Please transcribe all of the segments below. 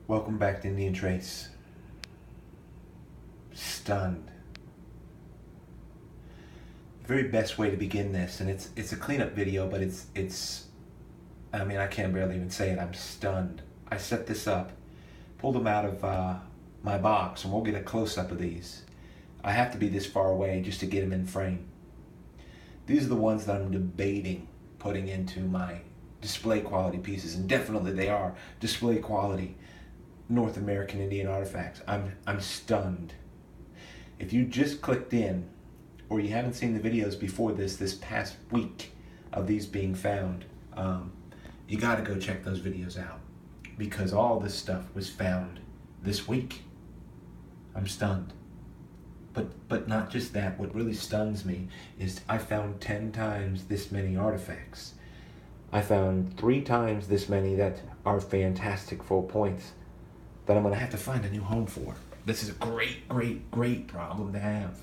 Welcome back to Indian Trace. Stunned. The very best way to begin this, and it's a cleanup video, but it's I mean, I can barely even say it. I'm stunned. I set this up, pulled them out of my box, and we'll get a close-up of these. I have to be this far away just to get them in frame. These are the ones that I'm debating putting into my display quality pieces, and definitely they are display quality North American Indian artifacts. I'm stunned. If you just clicked in, or you haven't seen the videos before this past week of these being found, you got to go check those videos out, because all this stuff was found this week. I'm stunned. But not just that. What really stuns me is I found 10 times this many artifacts. I found 3 times this many that are fantastic full points that I'm going to have to find a new home for. This is a great problem to have.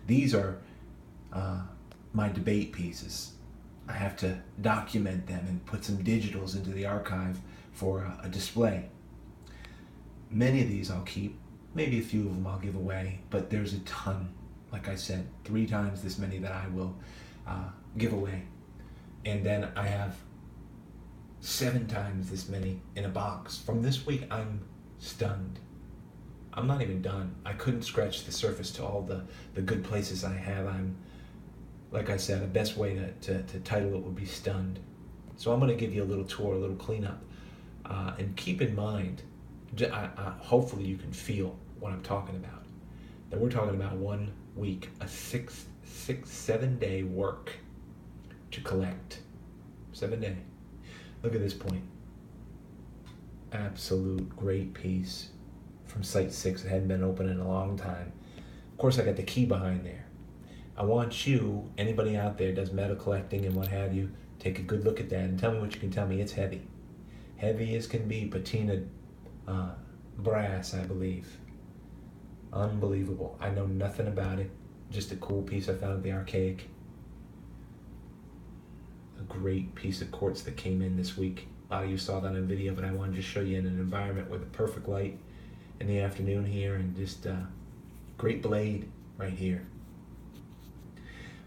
These are my debate pieces. I have to document them and put some digitals into the archive for a display. Many of these I'll keep. Maybe a few of them I'll give away, but there's a ton. Like I said, 3 times this many that I will give away. And then I have 7 times this many in a box. From this week, I'm stunned. I'm not even done. I couldn't scratch the surface to all the good places I have. Like I said, the best way to title it would be stunned. So I'm going to give you a little tour, a little cleanup. And keep in mind, hopefully you can feel what I'm talking about. That we're talking about 1 week, a 7 day work to collect. 7 day. Look at this point. Absolute great piece from Site 6. It hadn't been open in a long time. Of course, I got the key behind there. I want you, anybody out there does metal collecting and what have you, take a good look at that and tell me what you can tell me. It's heavy. Heavy as can be. Patina brass, I believe. Unbelievable. I know nothing about it. Just a cool piece I found at the Archaic. A great piece of quartz that came in this week. A lot of you saw that on video, but I wanted to show you in an environment with a perfect light in the afternoon here, and just great blade right here.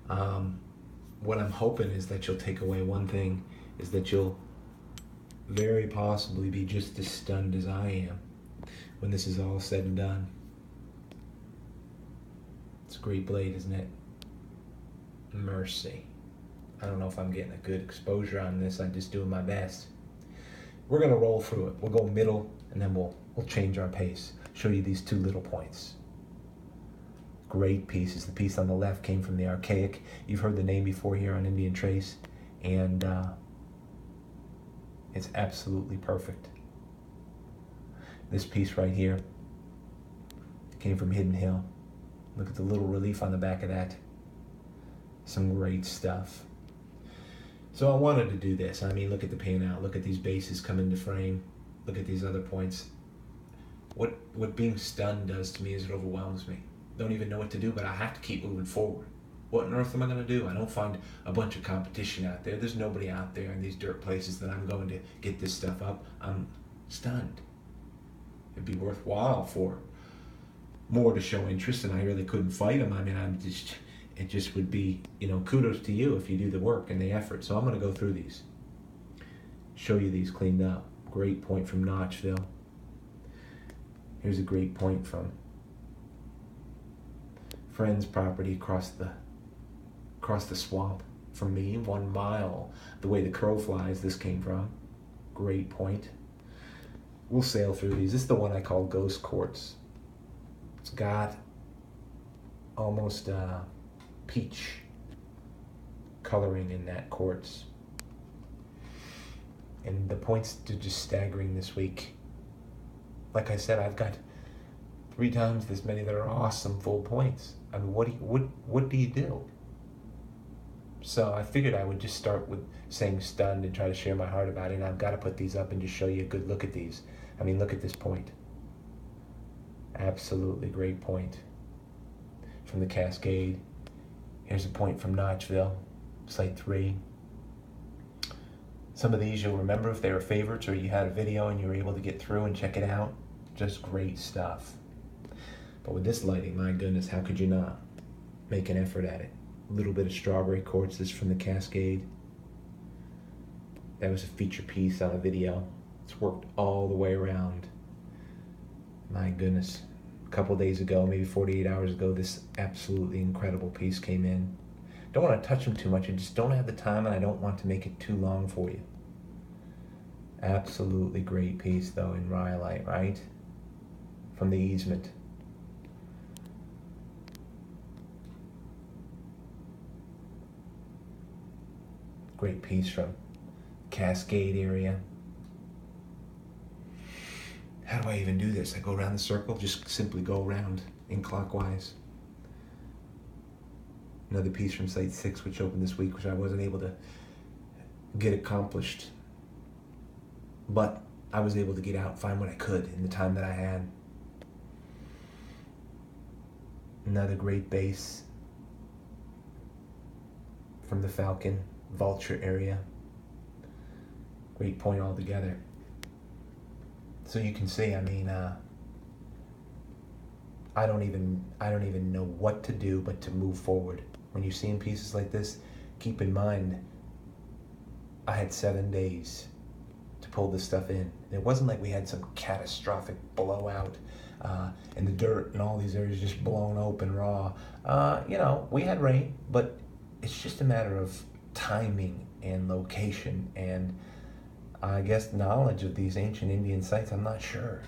What I'm hoping is that you'll take away one thing, is that you'll very possibly be just as stunned as I am when this is all said and done. It's a great blade, isn't it? Mercy. I don't know if I'm getting a good exposure on this. I'm just doing my best. We're going to roll through it. We'll go middle, and then we'll change our pace. Show you these 2 little points. Great pieces. The piece on the left came from the Archaic. You've heard the name before here on Indian Trace, and it's absolutely perfect. This piece right here came from Hidden Hill. Look at the little relief on the back of that. Some great stuff. So I wanted to do this. I mean, look at the pan out. Look at these bases come into frame. Look at these other points. What being stunned does to me is it overwhelms me. Don't even know what to do, but I have to keep moving forward. What on earth am I going to do? I don't find a bunch of competition out there. There's nobody out there in these dirt places that I'm going to get this stuff up. I'm stunned. It'd be worthwhile for more to show interest, and I really couldn't fight them. I mean, it just would be, kudos to you if you do the work and the effort. So I'm going to go through these, show you these cleaned up. Great point from Notchville. Here's a great point from friend's property across the swamp from me, 1 mile. The way the crow flies, this came from. Great point. We'll sail through these. This is the one I call Ghost Quartz. It's got almost peach coloring in that quartz. And the points are just staggering this week. Like I said, I've got 3 times this many that are awesome full points. I mean, what do you do? So I figured I would just start with saying stunned and try to share my heart about it. And I've got to put these up and just show you a good look at these. I mean, look at this point. Absolutely great point from the Cascade. Here's a point from Notchville, Site 3. Some of these you'll remember if they were favorites or you had a video and you were able to get through and check it out. Just great stuff. But with this lighting, my goodness, how could you not make an effort at it? A little bit of strawberry quartz, this from the Cascade. That was a feature piece on a video. It's worked all the way around. My goodness. A couple days ago, maybe 48 hours ago, this absolutely incredible piece came in. Don't want to touch them too much. I just don't have the time and I don't want to make it too long for you. Absolutely great piece though in rhyolite, right? From the Easement. Great piece from Cascade area. How do I even do this? I go around the circle, just simply go around in clockwise. Another piece from Site 6 which opened this week, which I wasn't able to get accomplished. But I was able to get out, find what I could in the time that I had. Another great base from the Falcon, Vulture area. Great point altogether. So you can see, I mean, I don't even know what to do but to move forward. When you're seeing pieces like this, keep in mind, I had 7 days to pull this stuff in. It wasn't like we had some catastrophic blowout and the dirt and all these areas just blown open raw. You know, we had rain, but it's just a matter of timing and location and I guess knowledge of these ancient Indian sites. I'm not sure.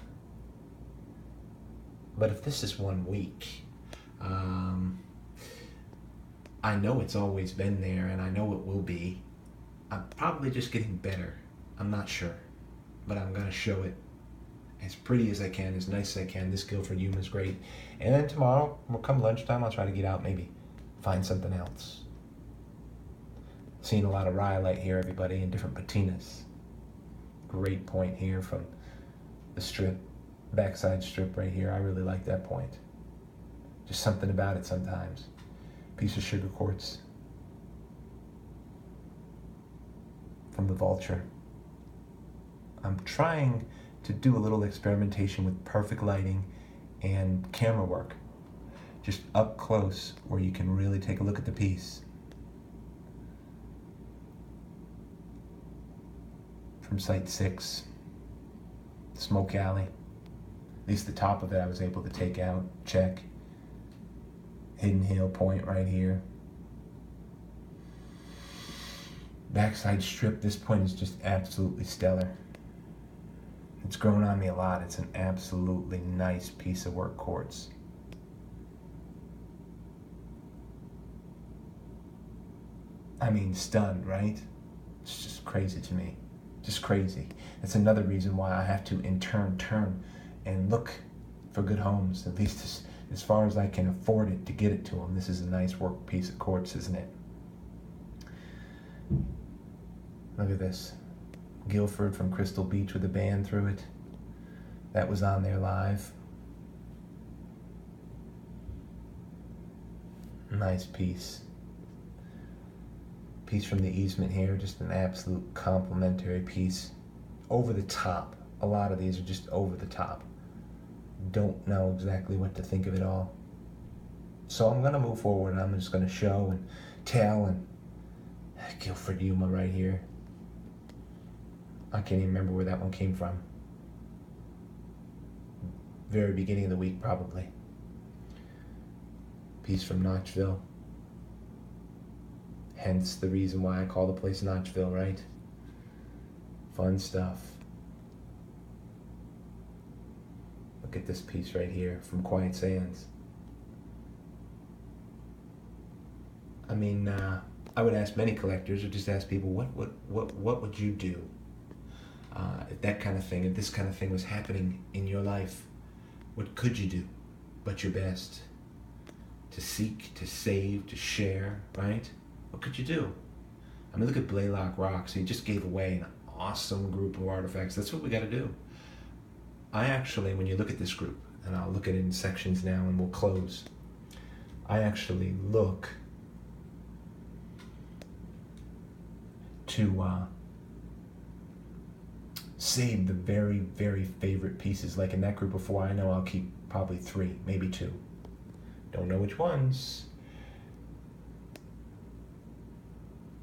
But if this is 1 week, I know it's always been there and I know it will be. I'm probably just getting better. I'm not sure. But I'm going to show it as pretty as I can, as nice as I can. This Guilford Yuma is great. And then tomorrow, come lunchtime, I'll try to get out, maybe find something else. Seeing a lot of rhyolite here, everybody, and different patinas. Great point here from the strip, backside strip right here. I really like that point. Just something about it sometimes. Piece of sugar quartz from the Vulture. I'm trying to do a little experimentation with perfect lighting and camera work. Just up close where you can really take a look at the piece. From Site 6, Smoke Alley. At least the top of it I was able to take out, check. Hidden Hill Point right here. Backside strip, this point is just absolutely stellar. It's grown on me a lot. It's an absolutely nice piece of work quartz. I mean, stunned, right? It's just crazy to me. Just crazy. That's another reason why I have to in turn turn and look for good homes, at least as far as I can afford it to get it to them. This is a nice work piece of quartz, isn't it? Look at this. Guilford from Crystal Beach with a band through it. That was on there live. Nice piece. Piece from the Easement here, just an absolute complimentary piece. Over the top. A lot of these are just over the top. Don't know exactly what to think of it all. So I'm going to move forward and I'm just going to show and tell. And Guilford Yuma right here. I can't even remember where that one came from. Very beginning of the week probably. Piece from Notchville. Hence the reason why I call the place Notchville, right? Fun stuff. Look at this piece right here from Quiet Sands. I mean, I would ask many collectors, or just ask people, what would you do if that kind of thing, if this kind of thing was happening in your life? What could you do but your best? To seek, to save, to share, right? What could you do? I mean, look at Blaylock Rocks. He just gave away an awesome group of artifacts. That's what we got to do. I actually, when you look at this group, and I'll look at it in sections now and we'll close, I actually look to save the very, very favorite pieces. Like in that group of 4, I know I'll keep probably 3, maybe 2. Don't know which ones.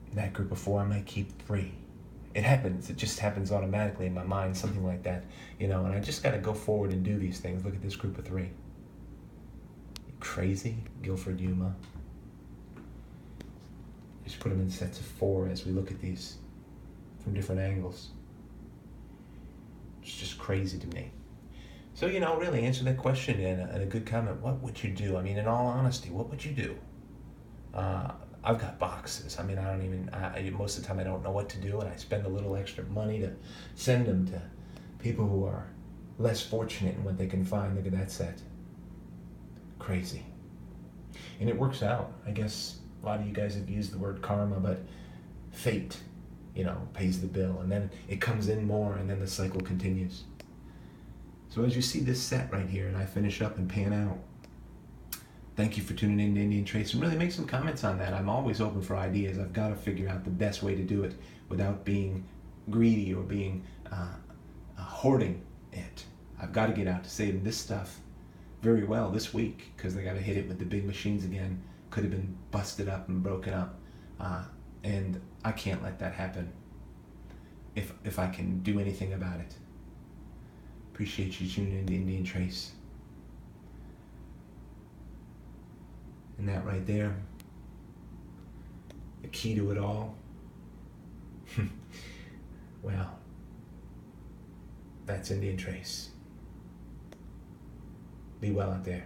In that group of 4, I might keep 3. It happens. It just happens automatically in my mind, something like that, and I just got to go forward and do these things. Look at this group of 3. You crazy, Guilford Yuma. Just put them in sets of 4 as we look at these from different angles. It's just crazy to me. So, really answer that question in a good comment. What would you do? I mean, in all honesty, what would you do? I've got boxes. I mean, most of the time I don't know what to do, and I spend a little extra money to send them to people who are less fortunate in what they can find. Look at that set. Crazy. And it works out. I guess a lot of you guys have used the word karma, but fate, pays the bill, and then it comes in more, and then the cycle continues. So as you see this set right here, and I finish up and pan out, thank you for tuning in to Indian Trace, and really make some comments on that. I'm always open for ideas. I've got to figure out the best way to do it without being greedy or being hoarding it. I've got to get out to saving this stuff very well this week, because they got to hit it with the big machines again. Could have been busted up and broken up, and I can't let that happen if I can do anything about it. Appreciate you tuning in to Indian Trace. And that right there, the key to it all, well, that's Indian Trace. Be well out there.